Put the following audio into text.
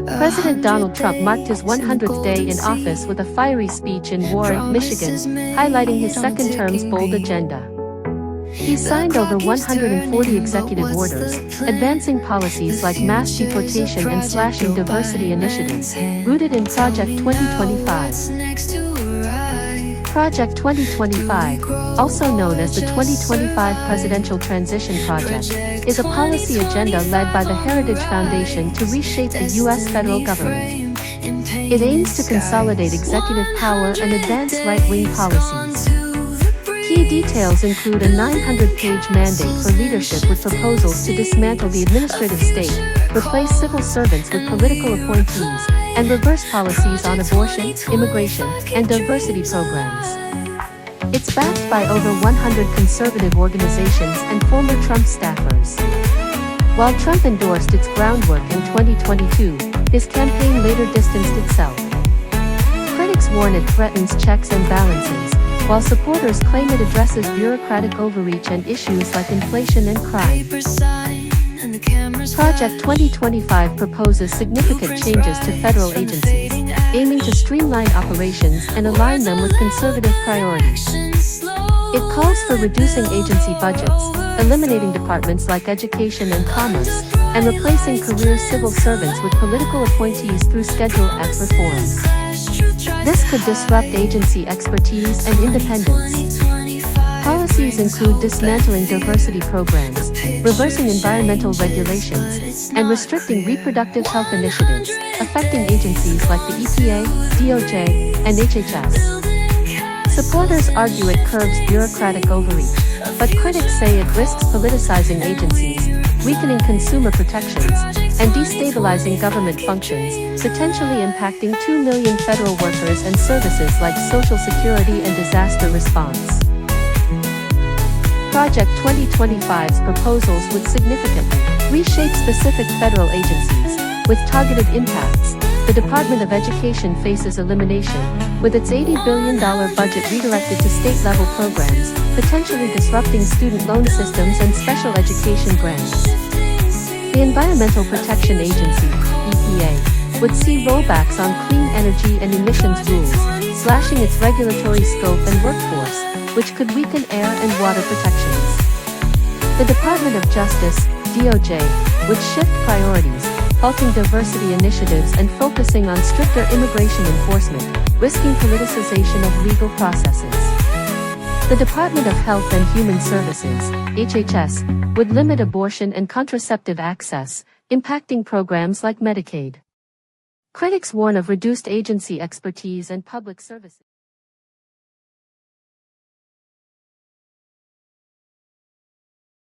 President Donald Trump marked his 100th day in office with a fiery speech in Warren, Michigan, highlighting his second term's bold agenda. He signed over 140 executive orders, advancing policies like mass deportation and slashing diversity initiatives, rooted in Project 2025. Project 2025, also known as the 2025 Presidential Transition Project, is a policy agenda led by the Heritage Foundation to reshape the U.S. federal government. It aims to consolidate executive power and advance right-wing policies. Key details include a 900-page mandate for leadership with proposals to dismantle the administrative state, replace civil servants with political appointees, and reverse policies on abortion, immigration, and diversity programs. It's backed by over 100 conservative organizations and former Trump staffers. While Trump endorsed its groundwork in 2022, his campaign later distanced itself. Critics warn it threatens checks and balances, while supporters claim it addresses bureaucratic overreach and issues like inflation and crime. Project 2025 proposes significant changes to federal agencies, aiming to streamline operations and align them with conservative priorities. It calls for reducing agency budgets, eliminating departments like education and commerce, and replacing career civil servants with political appointees through Schedule F reforms. This could disrupt agency expertise and independence. Policies include dismantling diversity programs, reversing environmental regulations, and restricting reproductive health initiatives, affecting agencies like the EPA, DOJ, and HHS. Supporters argue it curbs bureaucratic overreach, but critics say it risks politicizing agencies, weakening consumer protections, and destabilizing government functions, potentially impacting 2 million federal workers and services like Social Security and disaster response. Project 2025's proposals would significantly reshape specific federal agencies, with targeted impacts. The Department of Education faces elimination, with its $80 billion budget redirected to state-level programs, potentially disrupting student loan systems and special education grants. The Environmental Protection Agency, EPA, would see rollbacks on clean energy and emissions rules, slashing its regulatory scope and workforce, which could weaken air and water protections. The Department of Justice, DOJ, would shift priorities, halting diversity initiatives and focusing on stricter immigration enforcement, risking politicization of legal processes. The Department of Health and Human Services, HHS, would limit abortion and contraceptive access, impacting programs like Medicaid. Critics warn of reduced agency expertise and public services.